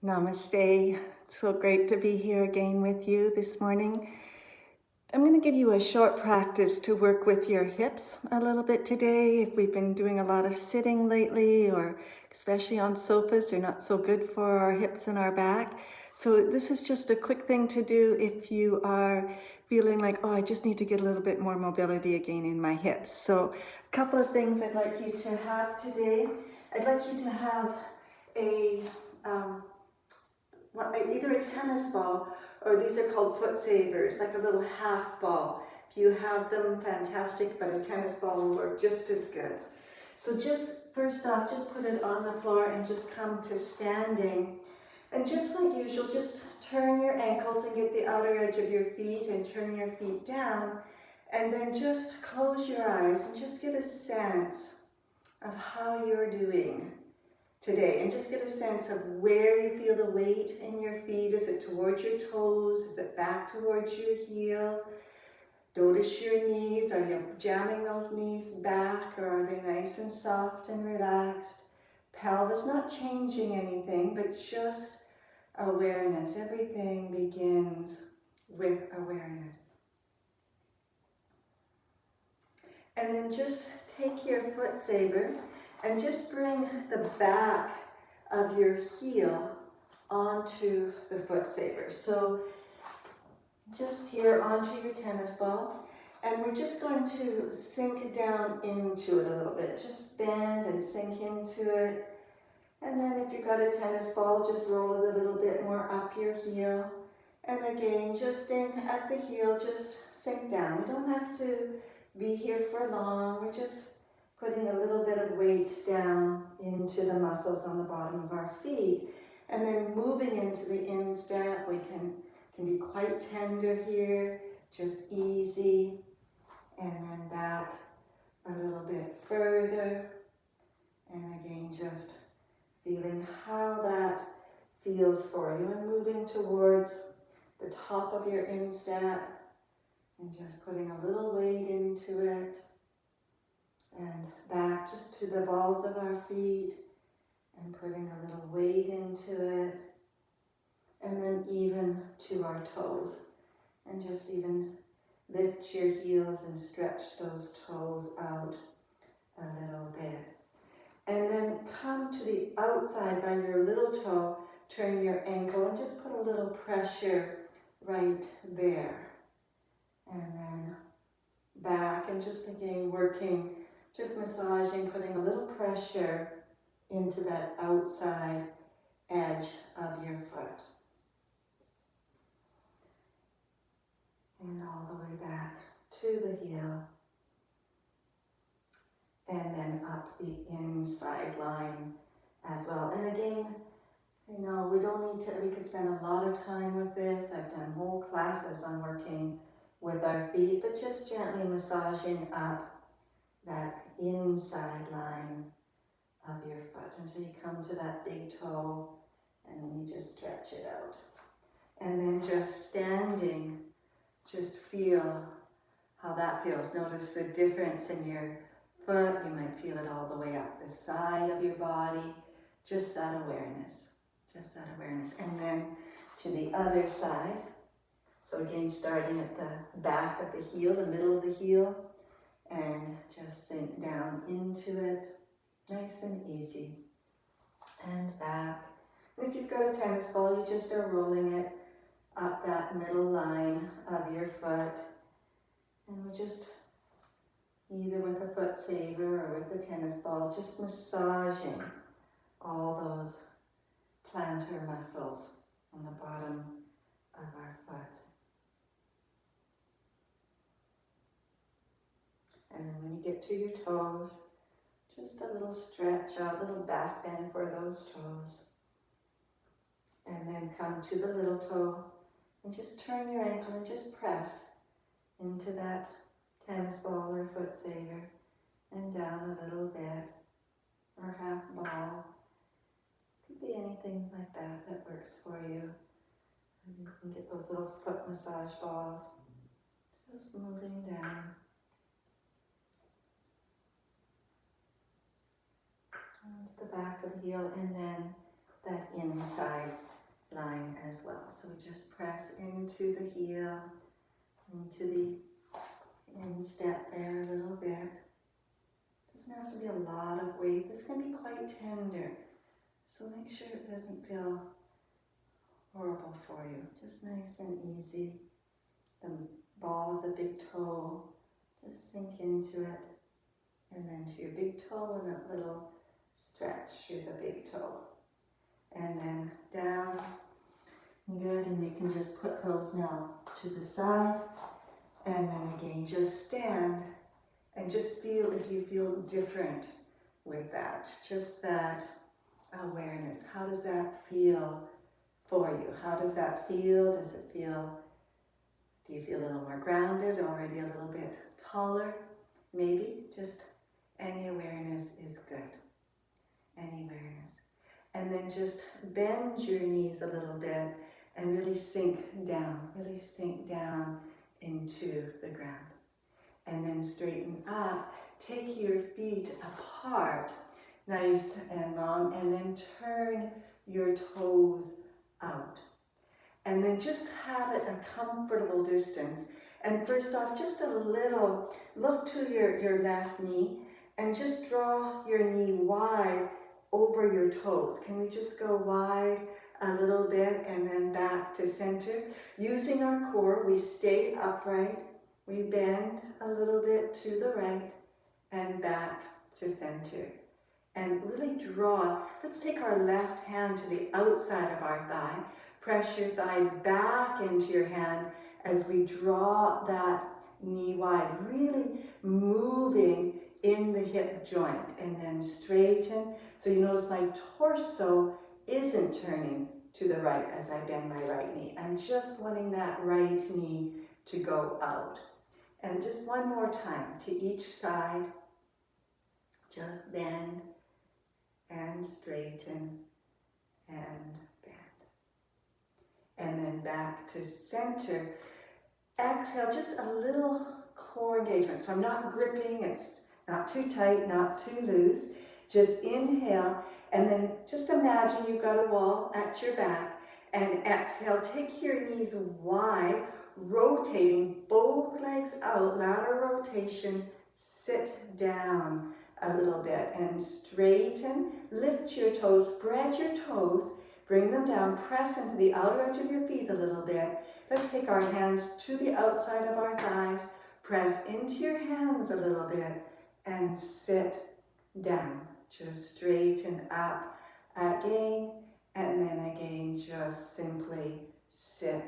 Namaste. It's so great to be here again with you this morning. I'm going to give you a short practice to work with your hips a little bit today. If we've been doing a lot of sitting lately, or especially on sofas, they're not so good for our hips and our back. So this is just a quick thing to do if you are feeling like, oh, I just need to get a little bit more mobility again in my hips. So a couple of things I'd like you to have today. I'd like you to have a either a tennis ball, or these are called foot savers, like a little half ball. If you have them, fantastic, but a tennis ball will work just as good. So just first off, just put it on the floor and just come to standing. And just like usual, just turn your ankles and get the outer edge of your feet and turn your feet down. And then just close your eyes and just get a sense of how you're doing today, and just get a sense of where you feel the weight in your feet. Is it towards your toes? Is it back towards your heel? Notice your knees. Are you jamming those knees back, or are they nice and soft and relaxed? Pelvis, not changing anything, but just awareness. Everything begins with awareness. And then just take your foot saver and just bring the back of your heel onto the foot saver. So just here onto your tennis ball, and we're just going to sink down into it a little bit. Just bend and sink into it. And then if you've got a tennis ball, just roll it a little bit more up your heel. And again, just staying at the heel, just sink down. We don't have to be here for long. We're just putting a little bit of weight down into the muscles on the bottom of our feet. And then moving into the instep, we can be quite tender here, just easy. And then back a little bit further. And again, just feeling how that feels for you, and moving towards the top of your instep and just putting a little weight into it, and back just to the balls of our feet and putting a little weight into it, and then even to our toes, and just even lift your heels and stretch those toes out a little bit. And then come to the outside by your little toe, turn your ankle and just put a little pressure right there. And then back, and just again working, just massaging, putting a little pressure into that outside edge of your foot. And all the way back to the heel. And then up the inside line as well. And again, you know, we could spend a lot of time with this. I've done whole classes on working with our feet, but just gently massaging up that inside line of your foot until you come to that big toe, and then you just stretch it out. And then just standing, just feel how that feels. Notice the difference in your foot. You might feel it all the way up the side of your body. Just that awareness. Just that awareness. And then to the other side. So again, starting at the back of the heel, the middle of the heel, and just sink down into it. Nice and easy. And back. And if you've got a tennis ball, you just are rolling it up that middle line of your foot. And we're just, either with a foot saver or with a tennis ball, just massaging all those plantar muscles on the bottom of our foot. And then when you get to your toes, just a little stretch out, a little back bend for those toes. And then come to the little toe and just turn your ankle and just press into that tennis ball or foot saver and down a little bit, or half ball. Could be anything like that that works for you. And you can get those little foot massage balls, just moving down. Onto the back of the heel, and then that inside line as well. So just press into the heel, into the instep there a little bit. Doesn't have to be a lot of weight. This can be quite tender. So make sure it doesn't feel horrible for you. Just nice and easy. The ball of the big toe, just sink into it. And then to your big toe and a little stretch through the big toe. And then down. Good, and you can just put those now to the side. And then again, just stand and just feel if you feel different with that. Just that awareness. How does that feel for you? How does that feel? Does it feel, do you feel a little more grounded, already a little bit taller? Maybe just any awareness is good. Any awareness. And then just bend your knees a little bit and really sink down into the ground. And then straighten up. Take your feet apart, nice and long, and then turn your toes out. And then just have it a comfortable distance. And first off, just a little, look to your left knee and just draw your knee wide over your toes. Can we just go wide a little bit and then back to center? Using our core, we stay upright, we bend a little bit to the right and back to center. And really draw, let's take our left hand to the outside of our thigh, press your thigh back into your hand as we draw that knee wide, really moving in the hip joint, and then straighten. So you notice my torso isn't turning to the right as I bend my right knee. I'm just wanting that right knee to go out. And just one more time to each side. Just bend and straighten and bend. And then back to center. Exhale, just a little core engagement. So I'm not gripping, it's not too tight, not too loose. Just inhale, and then just imagine you've got a wall at your back, and exhale, take your knees wide, rotating both legs out, lateral rotation, sit down a little bit, and straighten, lift your toes, spread your toes, bring them down, press into the outer edge of your feet a little bit. Let's take our hands to the outside of our thighs, press into your hands a little bit, and sit down. Just straighten up again, and then again, just simply sit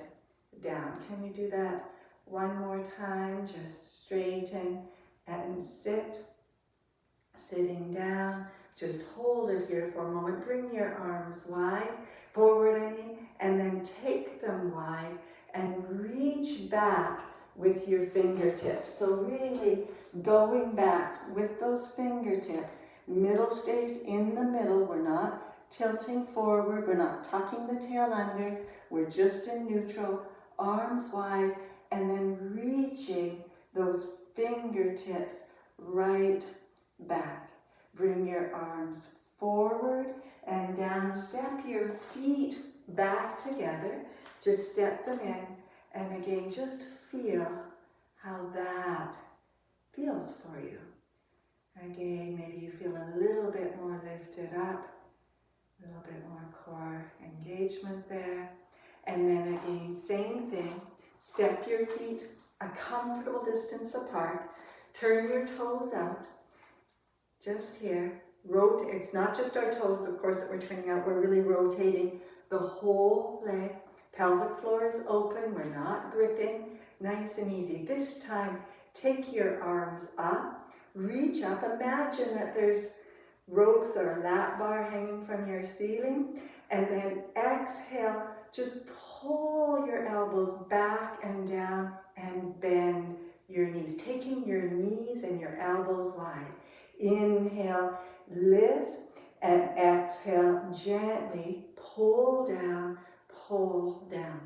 down. Can we do that one more time? Just straighten and sit. Sitting down, just hold it here for a moment. Bring your arms wide, forward and then take them wide and reach back with your fingertips. So really going back with those fingertips. Middle stays in the middle. We're not tilting forward. We're not tucking the tail under. We're just in neutral. Arms wide, and then reaching those fingertips right back. Bring your arms forward and down. Step your feet back together. Just step them in. And again, just feel how that feels for you. Again, maybe you feel a little bit more lifted up, a little bit more core engagement there. And then again, same thing. Step your feet a comfortable distance apart. Turn your toes out. Just here. Rotate. It's not just our toes, of course, that we're turning out. We're really rotating the whole leg. Pelvic floor is open. We're not gripping. Nice and easy. This time, take your arms up. Reach up. Imagine that there's ropes or a lap bar hanging from your ceiling. And then exhale. Just pull your elbows back and down and bend your knees. Taking your knees and your elbows wide. Inhale, lift, and exhale, gently pull down, pull down.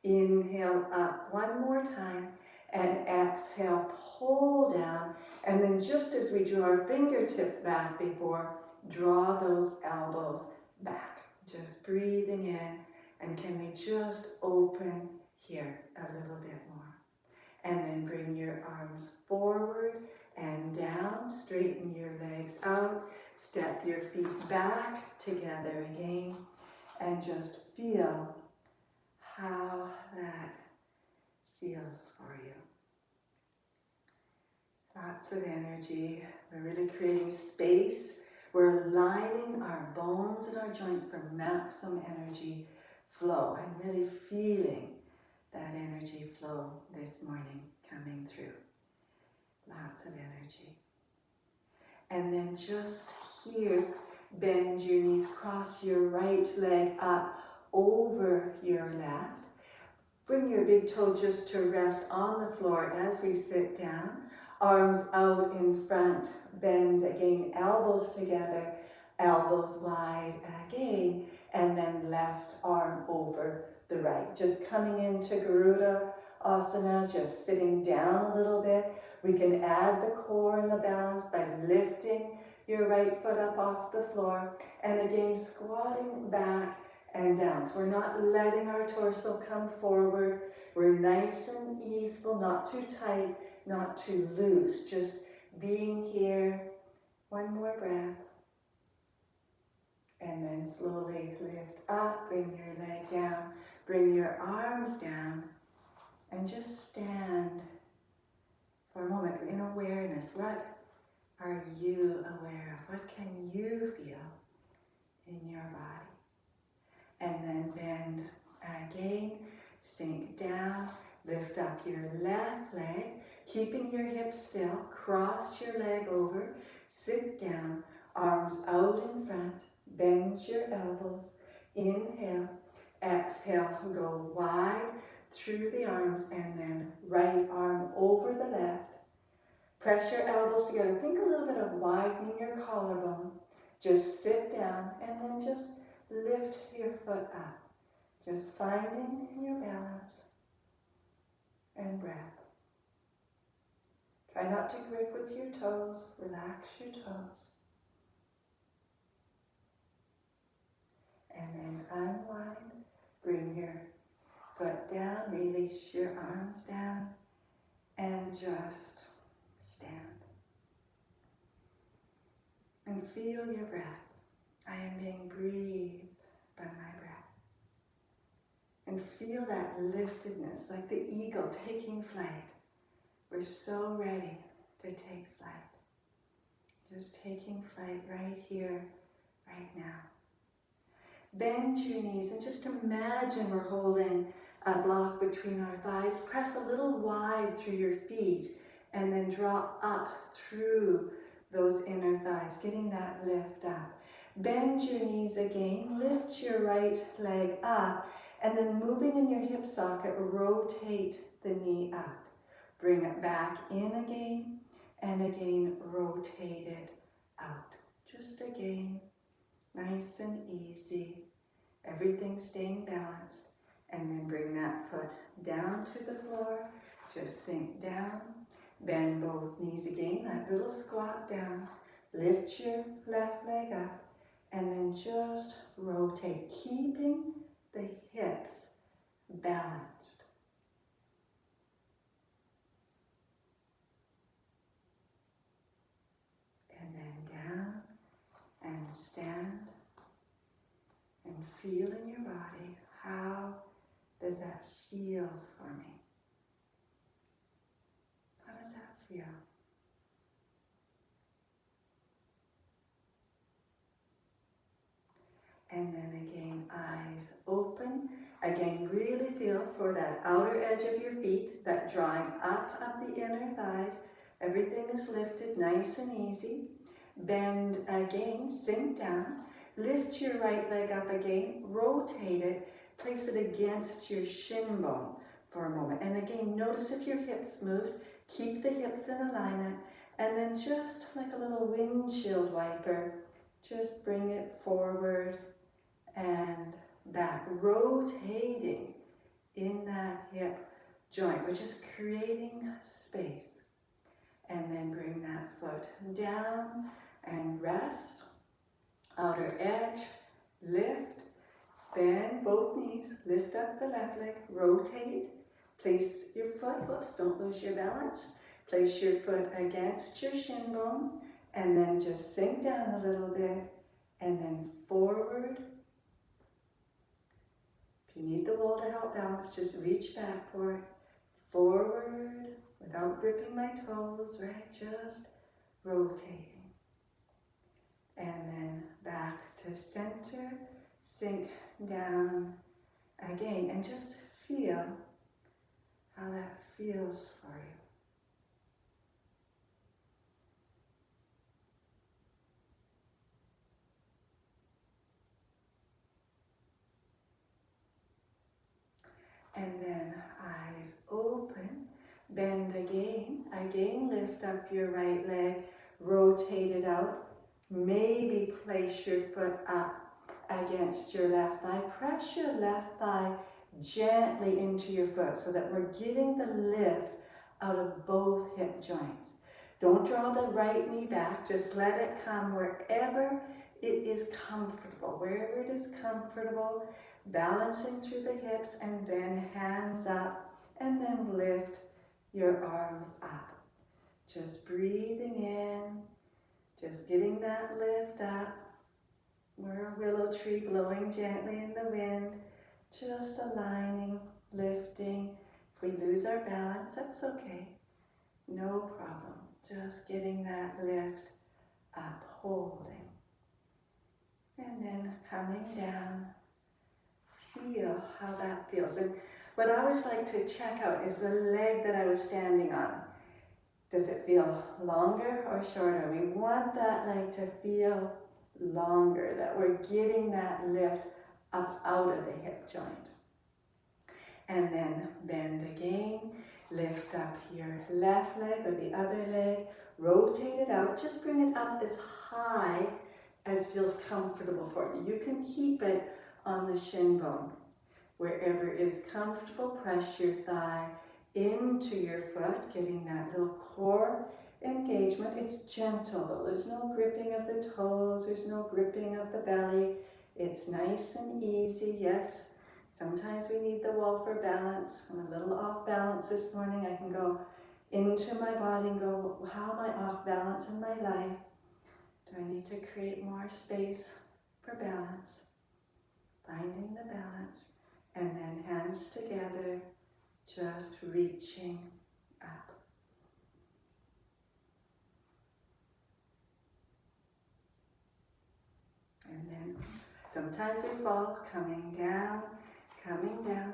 Inhale up one more time, and exhale, pull down. And then just as we drew our fingertips back before, draw those elbows back. Just breathing in And can we just open here a little bit more? And then bring your arms forward and down. Straighten your legs out. Step your feet back together again. And just feel how that feels for you. Lots of energy. We're really creating space. We're lining our bones and our joints for maximum energy flow. I'm really feeling that energy flow this morning coming through. Lots of energy. And then just here, bend your knees, cross your right leg up over your left. Bring your big toe just to rest on the floor as we sit down. Arms out in front, bend again, elbows together, elbows wide again, and then left arm over the right. Just coming into Garuda Asana, just sitting down a little bit. We can add the core and the balance by lifting your right foot up off the floor, and again squatting back and down. So we're not letting our torso come forward. We're nice and easeful, not too tight, not too loose. Just being here. One more breath. And then slowly lift up, bring your leg down, bring your arms down, and just stand for a moment in awareness. What are you aware of? What can you feel in your body? And then bend again, sink down, lift up your left leg, keeping your hips still, cross your leg over, sit down, arms out in front, bend your elbows, inhale, exhale, go wide through the arms, and then right arm over the left. Press your elbows together. Think a little bit of widening your collarbone. Just sit down and then just lift your foot up. Just finding your balance and breath. Try not to grip with your toes. Relax your toes. And then unwind. Bring your foot down. Release your arms down. And just stand. And feel your breath. I am being breathed by my breath. And feel that liftedness, like the eagle taking flight. We're so ready to take flight. Just taking flight right here, right now. Bend your knees and just imagine we're holding a block between our thighs. Press a little wide through your feet and then draw up through those inner thighs, getting that lift up. Bend your knees again, lift your right leg up, and then moving in your hip socket, rotate the knee up. Bring it back in again, and again, rotate it out. Just again, nice and easy. Everything staying balanced. And then bring that foot down to the floor. Just sink down. Bend both knees again, that little squat down. Lift your left leg up. And then just rotate, keeping the hips balanced. And then down and stand and feel in your body. How does that feel for me? How does that feel? And then again, eyes open. Again, really feel for that outer edge of your feet, that drawing up the inner thighs. Everything is lifted, nice and easy. Bend again, sink down. Lift your right leg up again, rotate it, place it against your shin bone for a moment. And again, notice if your hips moved, keep the hips in alignment, and then just like a little windshield wiper, just bring it forward and back, rotating in that hip joint. We're just creating space. And then bring that foot down and rest. Outer edge, lift, bend both knees, lift up the left leg, rotate, place your foot, whoops, don't lose your balance, place your foot against your shin bone, and then just sink down a little bit, and then forward. If you need the wall to help balance, just reach back for it. Forward, without gripping my toes, right? Just rotating. And then back to center, sink down again, and just feel how that feels for you. And then eyes open, bend again, lift up your right leg, rotate it out, maybe place your foot up against your left thigh, press your left thigh gently into your foot so that we're getting the lift out of both hip joints. Don't draw the right knee back, just let it come wherever it is comfortable, wherever it is comfortable, balancing through the hips, and then hands up, and then lift your arms up. Just breathing in, just getting that lift up. We're a willow tree blowing gently in the wind, just aligning, lifting. If we lose our balance, that's okay. No problem. Just getting that lift up, holding. And then coming down. Feel how that feels. And what I always like to check out is the leg that I was standing on. Does it feel longer or shorter? We want that leg to feel longer, that we're getting that lift up out of the hip joint. And then bend again, lift up your left leg or the other leg, rotate it out, just bring it up as high as feels comfortable for you. You can keep it on the shin bone. Wherever is comfortable, press your thigh into your foot, getting that little core engagement. It's gentle though, there's no gripping of the toes, there's no gripping of the belly. It's nice and easy. Yes, sometimes we need the wall for balance. I'm a little off balance this morning. I can go into my body and go, how am I off balance in my life? Do I need to create more space for balance? Finding the balance, and then hands together, just reaching up. And then sometimes we fall, coming down,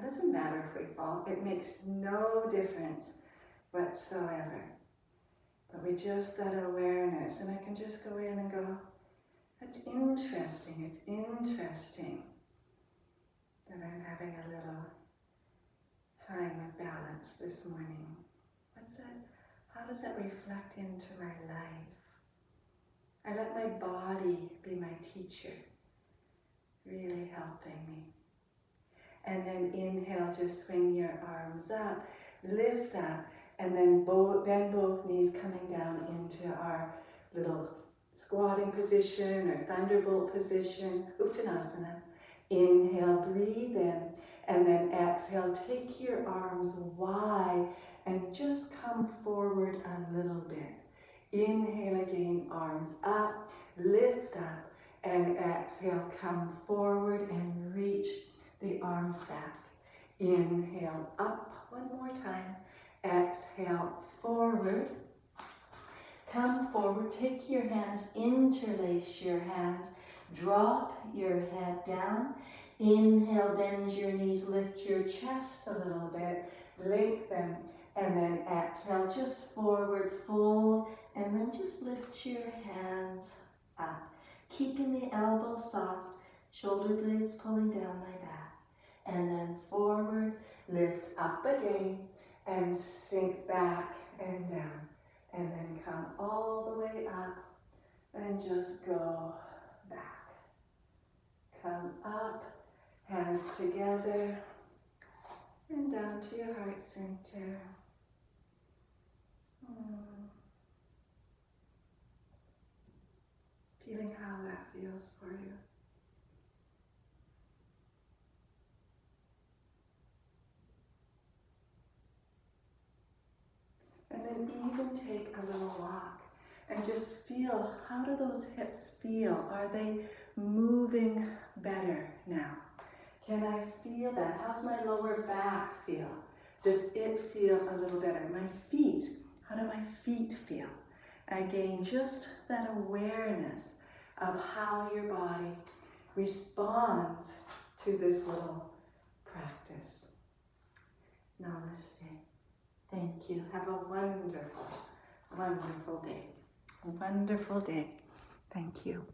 doesn't matter if we fall, it makes no difference whatsoever. But we just that awareness, and I can just go in and go, that's interesting, it's interesting that I'm having a little time with balance this morning. What's that? How does that reflect into my life? I let my body be my teacher, really helping me. And then inhale, just swing your arms up, lift up, and then bend both knees, coming down into our little squatting position or Thunderbolt position, Uttanasana. Inhale, breathe in, and then exhale, take your arms wide and just come forward a little bit. Inhale again, arms up, lift up, and exhale, come forward and reach the arms back. Inhale, up one more time. Exhale, forward. Come forward, take your hands, interlace your hands, drop your head down. Inhale, bend your knees, lift your chest a little bit, link them, and then exhale, just forward, fold, and then just lift your hands up, keeping the elbows soft, shoulder blades pulling down my back, and then forward, lift up again, and sink back and down, and then come all the way up, and just go back. Come up, hands together, and down to your heart center. Feeling how that feels for you. And even take a little walk and just feel, how do those hips feel? Are they moving better now? Can I feel that? How's my lower back feel? Does it feel a little better? My feet, how do my feet feel? Again, just that awareness of how your body responds to this little practice. Namaste. Thank you. Have a wonderful, wonderful day. A wonderful day. Thank you.